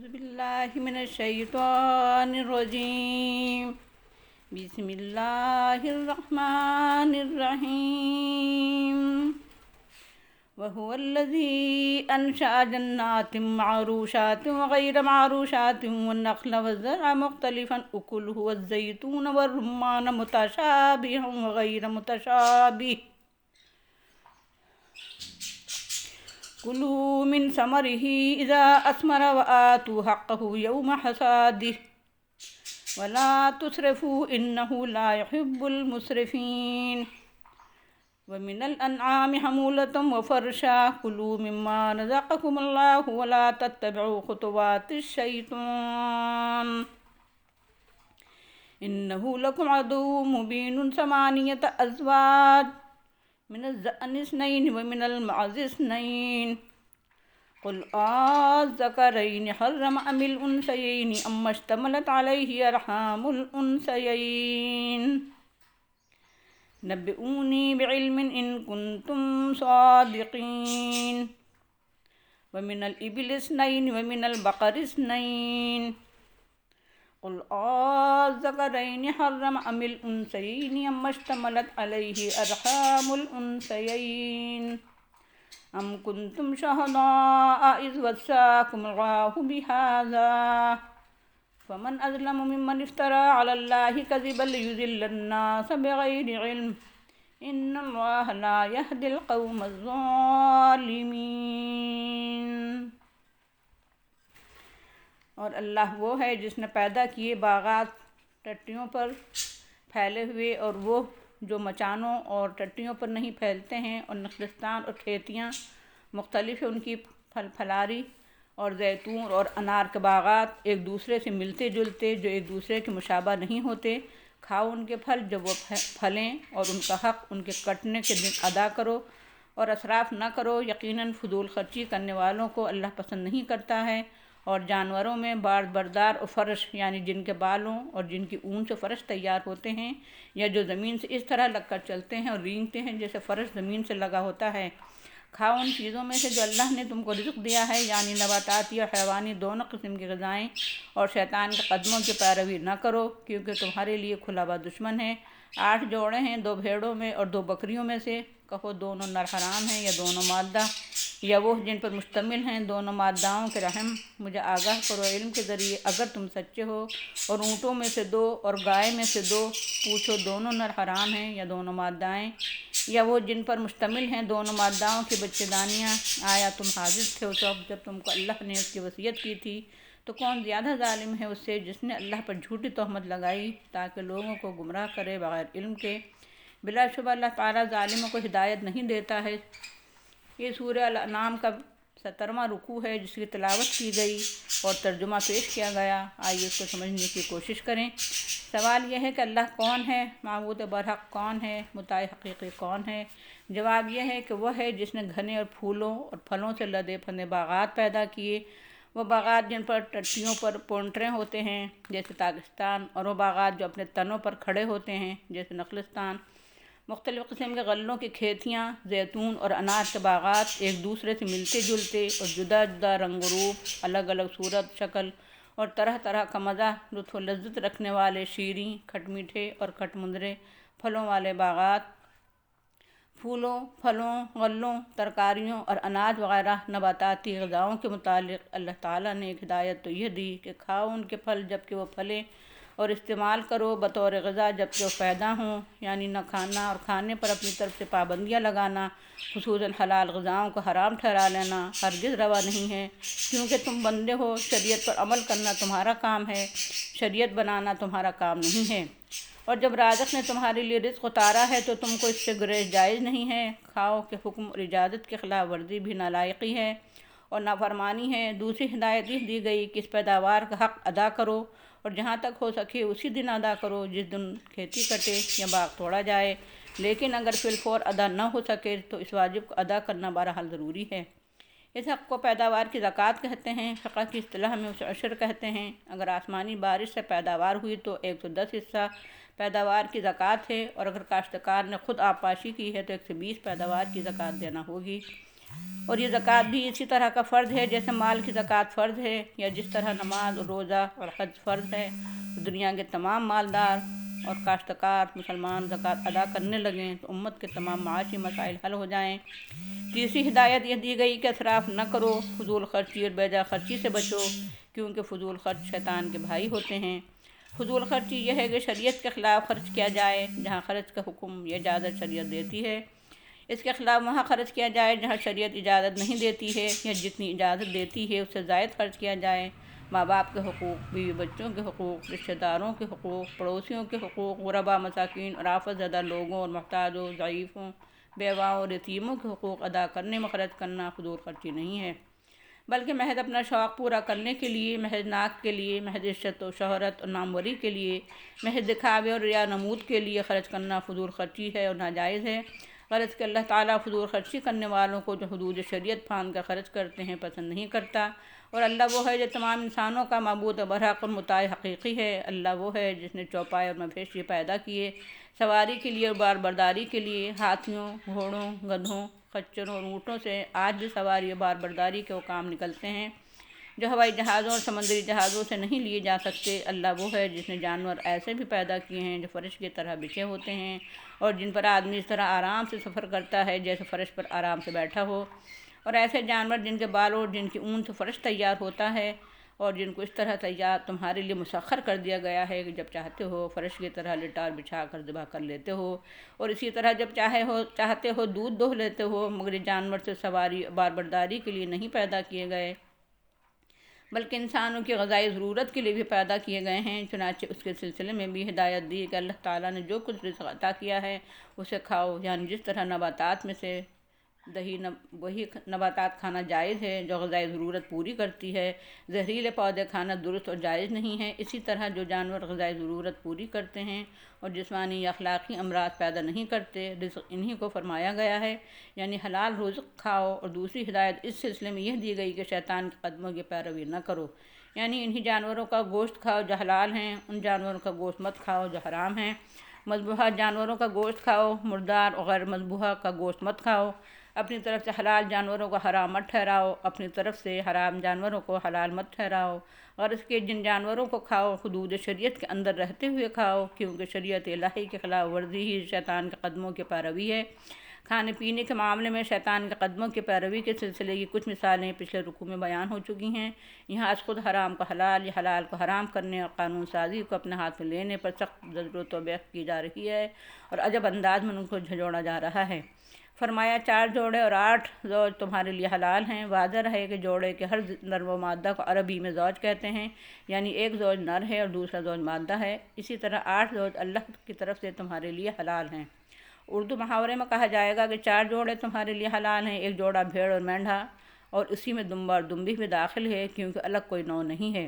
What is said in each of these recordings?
باللہ من الشیطان الرجیم بسم اللہ الرحمن الرحیم وهو الذی انشأ جنات معروشات وغیر معروشات والنخل والزرع مختلفا اکلہ والزیتون والرمان متشابہا وغیر متشابہ کلوا من ثمرہ اذا اثمر وآتوا حقہ یوم حصادہ ولا تسرفوا انہ لا يحب المسرفین ومن الانعام حمولة وفرشا کلوا مما رزقکم اللہ ولا تتبعوا خطوات الشیطان انہ لکم عدو مبین ثمانیة ازواج من الذکر اثنین ومن المعز اثنین قل الذکرین حرم ام الانثیین اما اشتملت علیہ ارحام الانثیین نبئونی بعلم ان کنتم صادقین ومن الابل اثنین ومن البقر اثنین قل الذکرین حرم ام الانثیین اما اشتملت علیہ ارحام الانثیین ام کنتم شہداء اذ وصاکم اللہ بہذا فمن اظلم ممن افترى علی اللہ کذبا لیضل الناس بغیر علم ان اللہ لا یہدی القوم الظالمین۔ اور اللہ وہ ہے جس نے پیدا کیے باغات ٹٹیوں پر پھیلے ہوئے اور وہ جو مچانوں اور ٹٹیوں پر نہیں پھیلتے ہیں، اور نخلستان اور کھیتیاں مختلف ہیں ان کی پھل پھلاری، اور زیتون اور انار کے باغات ایک دوسرے سے ملتے جلتے جو ایک دوسرے کے مشابہ نہیں ہوتے، کھاؤ ان کے پھل جب وہ پھلیں اور ان کا حق ان کے کٹنے کے دن ادا کرو اور اسراف نہ کرو، یقیناً فضول خرچی کرنے والوں کو اللہ پسند نہیں کرتا ہے۔ اور جانوروں میں بار بردار اور فرش، یعنی جن کے بالوں اور جن کی اون سے فرش تیار ہوتے ہیں، یا جو زمین سے اس طرح لگ کر چلتے ہیں اور رینگتے ہیں جیسے فرش زمین سے لگا ہوتا ہے۔ کھاؤ ان چیزوں میں سے جو اللہ نے تم کو رزق دیا ہے، یعنی نباتاتی اور حیوانی دونوں قسم کی غذائیں، اور شیطان کے قدموں کی پیروی نہ کرو کیونکہ تمہارے لیے کھلا ہوا دشمن ہے۔ 8 جوڑے ہیں، 2 بھیڑوں میں اور 2 بکریوں میں سے، کہو دونوں نر حرام ہیں یا دونوں مادہ، یا وہ جن پر مشتمل ہیں دونوں ماداؤں کے رحم، مجھے آگاہ کرو علم کے ذریعے اگر تم سچے ہو۔ اور اونٹوں میں سے 2 اور گائے میں سے 2، پوچھو دونوں نر حرام ہیں یا دونوں مادائیں، یا وہ جن پر مشتمل ہیں دونوں ماداؤں کی بچے دانیاں، آیا تم حاضر تھے اس وقت جب تم کو اللہ نے اس کی وصیت کی تھی؟ تو کون زیادہ ظالم ہے اس سے جس نے اللہ پر جھوٹی تہمت لگائی تاکہ لوگوں کو گمراہ کرے بغیر علم کے۔ بلا شبہ اللہ تعالیٰ ظالموں کو ہدایت نہیں دیتا ہے۔ یہ سورہ الانعام کا 17واں رکوع ہے جس کی تلاوت کی گئی اور ترجمہ پیش کیا گیا۔ آئیے اس کو سمجھنے کی کوشش کریں۔ سوال یہ ہے کہ اللہ کون ہے، معبود برحق کون ہے، مطاع حقیقی کون ہے؟ جواب یہ ہے کہ وہ ہے جس نے گھنے اور پھولوں اور پھلوں سے لدے پھندے باغات پیدا کیے، وہ باغات جن پر ٹٹیوں پر پونٹریں ہوتے ہیں جیسے تاگستان، اور وہ باغات جو اپنے تنوں پر کھڑے ہوتے ہیں جیسے نخلستان، مختلف قسم کے غلوں کی کھیتیاں، زیتون اور انار کے باغات ایک دوسرے سے ملتے جلتے اور جدا جدا رنگ و روپ، الگ الگ صورت شکل اور طرح طرح کا مزہ، لطف و لذت رکھنے والے شیریں، کھٹ میٹھے اور کھٹ مندرے پھلوں والے باغات، پھولوں، پھلوں، غلوں، ترکاریوں اور اناج وغیرہ نباتاتی غذاؤں کے متعلق اللہ تعالیٰ نے ایک ہدایت تو یہ دی کہ کھاؤ ان کے پھل جب کہ وہ پھلیں، اور استعمال کرو بطور غذا جب کہ وہ پیدا ہوں، یعنی نہ کھانا اور کھانے پر اپنی طرف سے پابندیاں لگانا، خصوصاً حلال غذاؤں کو حرام ٹھہرا لینا ہرگز روا نہیں ہے، کیونکہ تم بندے ہو، شریعت پر عمل کرنا تمہارا کام ہے، شریعت بنانا تمہارا کام نہیں ہے۔ اور جب رازق نے تمہارے لیے رزق اتارا ہے تو تم کو اس سے گریز جائز نہیں ہے۔ کھاؤ کہ حکم اور اجازت کی خلاف ورزی بھی نالائقی ہے اور نافرمانی ہے۔ دوسری ہدایت یہ دی گئی کہ اس پیداوار کا حق ادا کرو، اور جہاں تک ہو سکے اسی دن ادا کرو جس دن کھیتی کٹے یا باغ توڑا جائے، لیکن اگر فی الفور ادا نہ ہو سکے تو اس واجب کو ادا کرنا بہرحال ضروری ہے۔ اس حق کو پیداوار کی زکوٰۃ کہتے ہیں، فقہ کی اصطلاح میں اسے عشر کہتے ہیں۔ اگر آسمانی بارش سے پیداوار ہوئی تو 110 حصہ پیداوار کی زکوٰۃ ہے، اور اگر کاشتکار نے خود آبپاشی کی ہے تو 120 پیداوار کی زکوٰۃ دینا ہوگی۔ اور یہ زکوٰۃ بھی اسی طرح کا فرض ہے جیسے مال کی زکوٰۃ فرض ہے، یا جس طرح نماز اور روزہ اور حج فرض ہے۔ دنیا کے تمام مالدار اور کاشتکار مسلمان زکوٰۃ ادا کرنے لگیں تو امت کے تمام معاشی مسائل حل ہو جائیں۔ تیسری ہدایت یہ دی گئی کہ اسراف نہ کرو، فضول خرچی اور بے جا خرچی سے بچو، کیونکہ فضول خرچ شیطان کے بھائی ہوتے ہیں۔ فضول خرچی یہ ہے کہ شریعت کے خلاف خرچ کیا جائے، جہاں خرچ کا حکم یا اجازت شریعت دیتی ہے، اس کے خلاف وہاں خرچ کیا جائے جہاں شریعت اجازت نہیں دیتی ہے، یا جتنی اجازت دیتی ہے اس سے زائد خرچ کیا جائے۔ ماں باپ کے حقوق، بیوی بچوں کے حقوق، رشتہ داروں کے حقوق، پڑوسیوں کے حقوق، غربا مساکین اور آفت زدہ لوگوں اور محتاجوں، ضعیفوں، بیواؤں اور یتیموں کے حقوق ادا کرنے میں خرچ کرنا فضول خرچی نہیں ہے، بلکہ محض اپنا شوق پورا کرنے کے لیے، محض ناک کے لیے، محض عزت و شہرت اور ناموری کے لیے، محض دکھاوے اور ریا نمود کے لیے خرچ کرنا فضول خرچی ہے اور ناجائز ہے۔ غرض کہ اللہ تعالیٰ فضول خرچی کرنے والوں کو جو حدود شریعت پھاند کر خرچ کرتے ہیں پسند نہیں کرتا، اور اللہ وہ ہے جو تمام انسانوں کا معبود برحق اور مطاع حقیقی ہے۔ اللہ وہ ہے جس نے چوپائے اور مویشی پیدا کیے سواری کے لیے اور بار برداری کے لیے۔ ہاتھیوں، گھوڑوں، گدھوں، خچروں اور اونٹوں سے آج بھی سواری اور بار برداری کے وہ کام نکلتے ہیں جو ہوائی جہازوں اور سمندری جہازوں سے نہیں لیے جا سکتے۔ اللہ وہ ہے جس نے جانور ایسے بھی پیدا کیے ہیں جو فرش کی طرح بچھے ہوتے ہیں اور جن پر آدمی اس طرح آرام سے سفر کرتا ہے جیسے فرش پر آرام سے بیٹھا ہو، اور ایسے جانور جن کے بالوں اور جن کی اون سے فرش تیار ہوتا ہے اور جن کو اس طرح تیار تمہارے لیے مسخر کر دیا گیا ہے کہ جب چاہتے ہو فرش کی طرح لٹا بچھا کر ذبح کر لیتے ہو، اور اسی طرح جب چاہتے ہو دودھ دوہ لیتے ہو، مگر یہ جانور سے سواری بار برداری کے لیے نہیں پیدا کیے گئے بلکہ انسانوں کی غذائی ضرورت کے لیے بھی پیدا کیے گئے ہیں۔ چنانچہ اس کے سلسلے میں بھی ہدایت دی کہ اللہ تعالیٰ نے جو کچھ رزق عطا کیا ہے اسے کھاؤ، یعنی جس طرح نباتات میں سے وہی نباتات کھانا جائز ہے جو غذائی ضرورت پوری کرتی ہے، زہریلے پودے کھانا درست اور جائز نہیں ہے، اسی طرح جو جانور غذائی ضرورت پوری کرتے ہیں اور جسمانی یا اخلاقی امراض پیدا نہیں کرتے، رزق انہی کو فرمایا گیا ہے، یعنی حلال رزق کھاؤ۔ اور دوسری ہدایت اس سلسلے میں یہ دی گئی کہ شیطان کے قدموں کی پیروی نہ کرو، یعنی انہی جانوروں کا گوشت کھاؤ جو حلال ہیں، ان جانوروں کا گوشت مت کھاؤ جو حرام ہیں۔ مذبوحہ جانوروں کا گوشت کھاؤ، مردار اور غیر مذبوحہ کا گوشت مت کھاؤ۔ اپنی طرف سے حلال جانوروں کو حرام مت ٹھہراؤ، اپنی طرف سے حرام جانوروں کو حلال مت ٹھہراؤ۔ غرض کہ جن جانوروں کو کھاؤ حدود شریعت کے اندر رہتے ہوئے کھاؤ، کیونکہ شریعت الہی کے خلاف ورزی ہی شیطان کے قدموں کی پیروی ہے۔ کھانے پینے کے معاملے میں شیطان کے قدموں کی پیروی کے سلسلے کی کچھ مثالیں پچھلے رکوع میں بیان ہو چکی ہیں۔ یہاں از خود حرام کو حلال یا حلال کو حرام کرنے اور قانون سازی کو اپنے ہاتھ میں لینے پر سخت زجر و توبیخ کی جا رہی ہے اور عجب انداز میں ان کو جھنجھوڑا جا رہا ہے۔ فرمایا 4 جوڑے اور 8 زوج تمہارے لیے حلال ہیں۔ واضح رہے کہ جوڑے کے ہر نر و مادہ کو عربی میں زوج کہتے ہیں، یعنی ایک زوج نر ہے اور دوسرا زوج مادہ ہے۔ اسی طرح 8 زوج اللہ کی طرف سے تمہارے لیے حلال ہیں۔ اردو محاورے میں کہا جائے گا کہ 4 جوڑے تمہارے لیے حلال ہیں، ایک جوڑا بھیڑ اور مینڈھا، اور اسی میں دمبا اور دمبی بھی داخل ہے کیونکہ الگ کوئی نوع نہیں ہے۔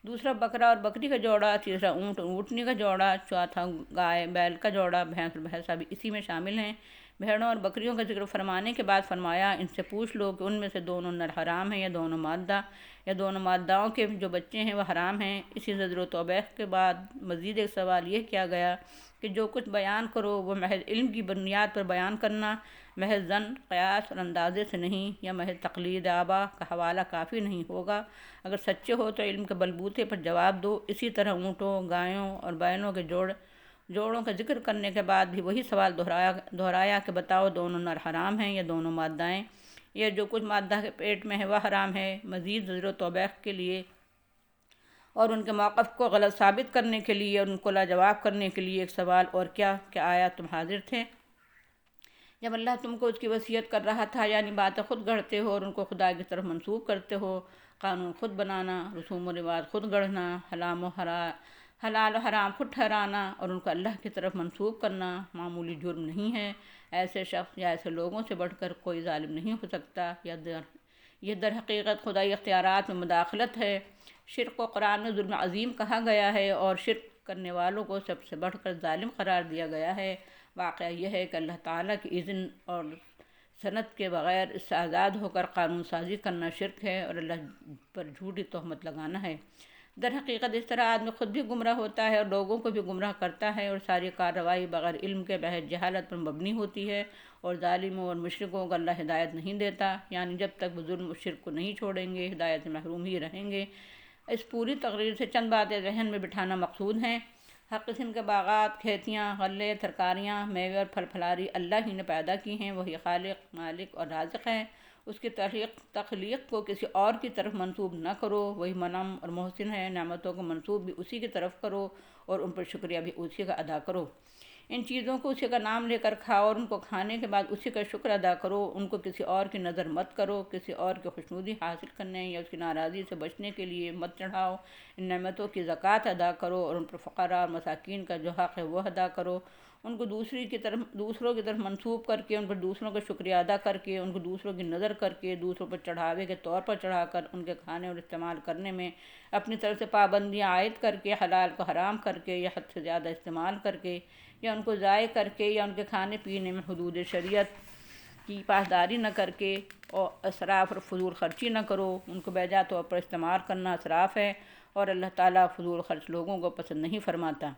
دوسرا بکرا اور بکری کا جوڑا، تیسرا اونٹ اور اونٹنی کا جوڑا، چوتھا گائے بیل کا جوڑا، بھینس اور بھینسا بھی اسی میں شامل ہیں۔ بھیڑوں اور بکریوں کا ذکر فرمانے کے بعد فرمایا ان سے پوچھ لو کہ ان میں سے دونوں نر حرام ہیں یا دونوں مادہ، یا دونوں ماداؤں کے جو بچے ہیں وہ حرام ہیں۔ اسی زجر و توبیخ کے بعد مزید ایک سوال یہ کیا گیا کہ جو کچھ بیان کرو وہ محض علم کی بنیاد پر بیان کرنا، محض ظن، قیاس اور اندازے سے نہیں، یا محض تقلید آبا کا حوالہ کافی نہیں ہوگا۔ اگر سچے ہو تو علم کے بلبوتے پر جواب دو۔ اسی طرح اونٹوں، گایوں اور بیلوں کے جوڑوں کا ذکر کرنے کے بعد بھی وہی سوال دہرایا کہ بتاؤ دونوں نر حرام ہیں یا دونوں مادائیں، یا جو کچھ مادہ کے پیٹ میں ہے وہ حرام ہے۔ مزید زجر و توبیخ کے لیے اور ان کے موقف کو غلط ثابت کرنے کے لیے اور ان کو لاجواب کرنے کے لیے ایک سوال اور کیا کہ آیا تم حاضر تھے جب اللہ تم کو اس کی وصیت کر رہا تھا، یعنی باتیں خود گڑھتے ہو اور ان کو خدا کی طرف منسوب کرتے ہو، قانون خود بنانا، رسوم و رواج خود گڑھنا، حلال و حرام خود ٹھہرانا اور ان کو اللہ کی طرف منسوب کرنا معمولی جرم نہیں ہے۔ ایسے شخص یا ایسے لوگوں سے بڑھ کر کوئی ظالم نہیں ہو سکتا۔ یہ در حقیقت خدائی اختیارات میں مداخلت ہے۔ شرک کو قرآن میں ظلم عظیم کہا گیا ہے اور شرک کرنے والوں کو سب سے بڑھ کر ظالم قرار دیا گیا ہے۔ واقعہ یہ ہے کہ اللہ تعالیٰ کی اذن اور سند کے بغیر اس سے آزاد ہو کر قانون سازی کرنا شرک ہے اور اللہ پر جھوٹی تہمت لگانا ہے۔ در حقیقت اس طرح آدمی خود بھی گمراہ ہوتا ہے اور لوگوں کو بھی گمراہ کرتا ہے، اور ساری کارروائی بغیر علم کے بحث جہالت پر مبنی ہوتی ہے، اور ظالموں اور مشرکوں کو اللہ ہدایت نہیں دیتا، یعنی جب تک وہ ظلم و شرک کو نہیں چھوڑیں گے ہدایت سے محروم ہی رہیں گے۔ اس پوری تقریر سے چند باتیں ذہن میں بٹھانا مقصود ہیں۔ ہر قسم کے باغات، کھیتیاں، غلے، ترکاریاں، میوے اور پھل پھلاری اللہ ہی نے پیدا کی ہیں، وہی خالق، مالک اور رازق ہے۔ اس کی تخلیق کو کسی اور کی طرف منسوب نہ کرو، وہی منعم اور محسن ہے، نعمتوں کو منسوب بھی اسی کی طرف کرو اور ان پر شکریہ بھی اسی کا ادا کرو۔ ان چیزوں کو اسی کا نام لے کر کھاؤ اور ان کو کھانے کے بعد اسی کا شکر ادا کرو، ان کو کسی اور کی نظر مت کرو، کسی اور کی خوشنودی حاصل کرنے یا اس کی ناراضی سے بچنے کے لیے مت چڑھاؤ۔ ان نعمتوں کی زکوٰۃ ادا کرو اور ان پر فقراء اور مساکین کا جو حق ہے وہ ادا کرو، ان کو دوسروں کی طرف منسوب کر کے، ان پر دوسروں کا شکریہ ادا کر کے، ان کو دوسروں کی نظر کر کے، دوسروں پر چڑھاوے کے طور پر چڑھا کر ان کے کھانے اور استعمال کرنے میں اپنی طرف سے پابندیاں عائد کر کے، حلال کو حرام کر کے یا حد سے زیادہ استعمال کر کے یا ان کو ضائع کر کے یا ان کے کھانے پینے میں حدود شریعت کی پاسداری نہ کر کے، اور اسراف اور فضول خرچی نہ کرو۔ ان کو بیجا طور پر استعمال کرنا اسراف ہے، اور اللہ تعالیٰ فضول خرچ لوگوں کو پسند نہیں فرماتا۔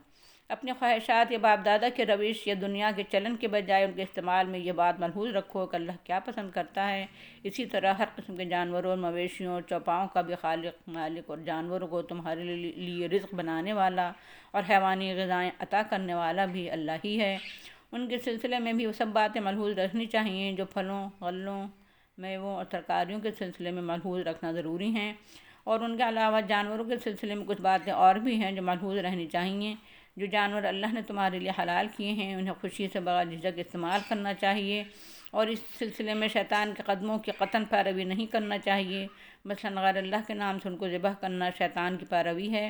اپنی خواہشات یا باپ دادا کے روش یا دنیا کے چلن کے بجائے ان کے استعمال میں یہ بات ملحوظ رکھو کہ اللہ کیا پسند کرتا ہے۔ اسی طرح ہر قسم کے جانوروں اور مویشیوں اور چوپاؤں کا بھی خالق، مالک اور جانوروں کو تمہارے لیے رزق بنانے والا اور حیوانی غذائیں عطا کرنے والا بھی اللہ ہی ہے۔ ان کے سلسلے میں بھی وہ سب باتیں ملحوظ رکھنی چاہیے جو پھلوں، غلوں، میووں اور ترکاریوں کے سلسلے میں ملحوظ رکھنا ضروری ہیں، اور ان کے علاوہ جانوروں کے سلسلے میں کچھ باتیں اور بھی ہیں جو ملحوظ رہنی چاہیے۔ جو جانور اللہ نے تمہارے لیے حلال کیے ہیں انہیں خوشی سے بغیر جھجک استعمال کرنا چاہیے، اور اس سلسلے میں شیطان کے قدموں کی قطعاً پیروی نہیں کرنا چاہیے۔ مثلاً غیر اللہ کے نام سے ان کو ذبح کرنا شیطان کی پیروی ہے۔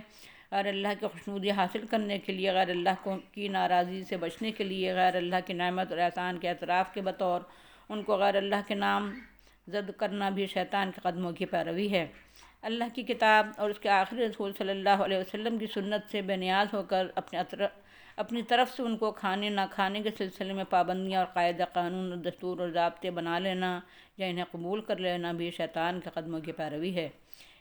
غیر اللہ کی خوشنودی حاصل کرنے کے لیے، غیر اللہ کی ناراضی سے بچنے کے لیے، غیر اللہ کی نعمت اور احسان کے اعتراف کے بطور ان کو غیر اللہ کے نام زد کرنا بھی شیطان کے قدموں کی پیروی ہے۔ اللہ کی کتاب اور اس کے آخری رسول صلی اللہ علیہ وسلم کی سنت سے بے نیاز ہو کر اپنی طرف سے ان کو کھانے نہ کھانے کے سلسلے میں پابندیاں اور قاعدہ قانون اور دستور اور ضابطے بنا لینا یا انہیں قبول کر لینا بھی شیطان کے قدموں کی پیروی ہے۔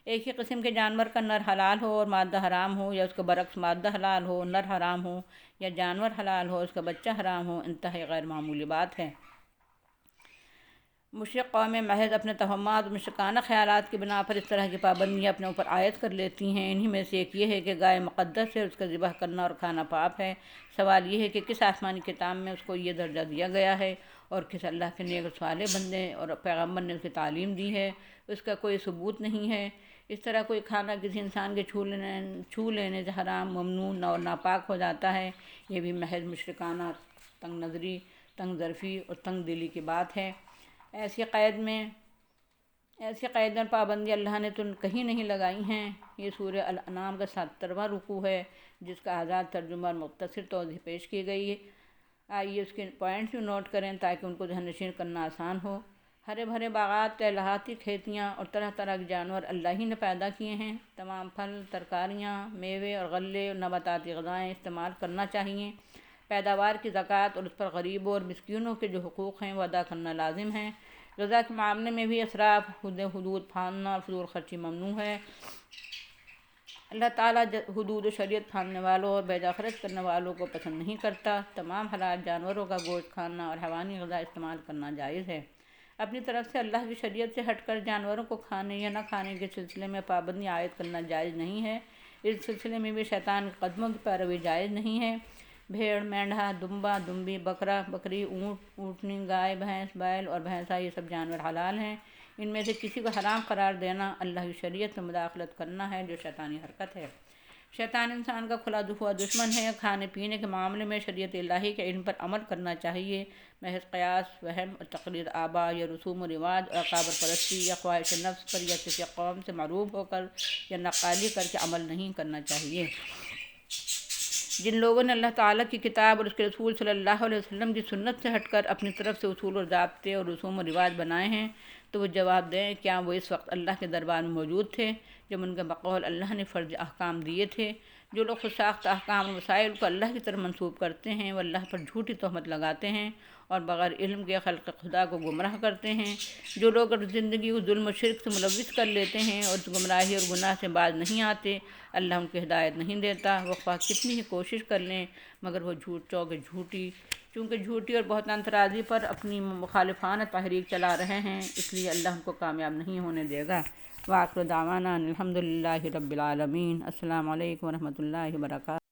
ایک ہی قسم کے جانور کا نر حلال ہو اور مادہ حرام ہو، یا اس کے برعکس مادہ حلال ہو نر حرام ہو، یا جانور حلال ہو اس کا بچہ حرام ہو، انتہائی غیر معمولی بات ہے۔ مشرک قومیں محض اپنے توہمات اور مشرکانہ خیالات کی بنا پر اس طرح کی پابندیاں اپنے اوپر عائد کر لیتی ہیں۔ انہی میں سے ایک یہ ہے کہ گائے مقدس ہے، اس کا ذبح کرنا اور کھانا پاپ ہے۔ سوال یہ ہے کہ کس آسمانی کتاب میں اس کو یہ درجہ دیا گیا ہے، اور کس اللہ کے نیک اور صالح بندے اور پیغمبر نے اس کی تعلیم دی ہے؟ اس کا کوئی ثبوت نہیں ہے۔ اس طرح کوئی کھانا کسی انسان کے چھو لینے سے حرام، ممنوع اور ناپاک ہو جاتا ہے، یہ بھی محض مشرکانہ تنگ نظری، تنگ ظرفی اور تنگ دلی کی بات ہے۔ ایسی قید اور پابندی اللہ نے تو کہیں نہیں لگائی ہیں۔ یہ سورہ الانعام کا 70واں رکوع ہے، جس کا آزاد ترجمہ اور مختصر توضیح پیش کی گئی ہے۔ آئیے اس کے پوائنٹس بھی نوٹ کریں تاکہ ان کو ذہن نشین کرنا آسان ہو۔ ہرے بھرے باغات، تلہاتی کھیتیاں اور طرح طرح کے جانور اللہ ہی نے پیدا کیے ہیں۔ تمام پھل، ترکاریاں، میوے اور غلے اور نباتاتی غذائیں استعمال کرنا چاہیے۔ پیداوار کی زکوٰۃ اور اس پر غریبوں اور مسکینوں کے جو حقوق ہیں وہ ادا کرنا لازم ہے۔ غذا کے معاملے میں بھی اسراف، حدود پھاندنا اور فضول خرچی ممنوع ہے۔ اللہ تعالیٰ حدود و شریعت پھاندنے والوں اور بیجا خرچ کرنے والوں کو پسند نہیں کرتا۔ تمام حلال جانوروں کا گوشت کھانا اور حیوانی غذا استعمال کرنا جائز ہے۔ اپنی طرف سے اللہ کی شریعت سے ہٹ کر جانوروں کو کھانے یا نہ کھانے کے سلسلے میں پابندی عائد کرنا جائز نہیں ہے۔ اس سلسلے میں بھی شیطان کے قدموں کی پیروی جائز نہیں ہے۔ بھیڑ، مینڈھا، دمبا، دمبی، بکرا، بکری، اونٹ، اونٹنی، گائے، بھینس، بیل اور بھینسا یہ سب جانور حلال ہیں۔ ان میں سے کسی کو حرام قرار دینا اللہ کی شریعت میں مداخلت کرنا ہے، جو شیطانی حرکت ہے۔ شیطان انسان کا کھلا ہوا دشمن ہے۔ کھانے پینے کے معاملے میں شریعت الہی کے علم پر عمل کرنا چاہیے۔ محض قیاس، وہم اور تقلید آبا یا رسوم و رواج اور اکابر پرستی یا خواہش نفس پر یا کسی قوم سے معروف ہو کر یا نقالی کر کے عمل نہیں کرنا چاہیے۔ جن لوگوں نے اللہ تعالیٰ کی کتاب اور اس کے رسول صلی اللہ علیہ وسلم کی سنت سے ہٹ کر اپنی طرف سے اصول اور ضابطے اور رسوم و رواج بنائے ہیں، تو وہ جواب دیں کیا وہ اس وقت اللہ کے دربار میں موجود تھے جب ان کے بقول اللہ نے فرض احکام دیے تھے؟ جو لوگ خود ساختہ احکام اور وسائل کو اللہ کی طرف منسوب کرتے ہیں وہ اللہ پر جھوٹی تہمت لگاتے ہیں اور بغیر علم کے خلق خدا کو گمراہ کرتے ہیں۔ جو لوگ اپنی زندگی کو ظلم و شرک سے ملوث کر لیتے ہیں اور اس گمراہی اور گناہ سے باز نہیں آتے، اللہ ان کو ہدایت نہیں دیتا۔ وہ خواہ کتنی ہی کوشش کر لیں مگر وہ چونکہ جھوٹی اور بہتان ترازی پر اپنی مخالفانہ تحریک چلا رہے ہیں، اس لیے اللہ ان کو کامیاب نہیں ہونے دے گا۔ وآخر دعوانا الحمد للہ رب العالمین۔ السلام علیکم ورحمۃ اللہ وبرکاتہ۔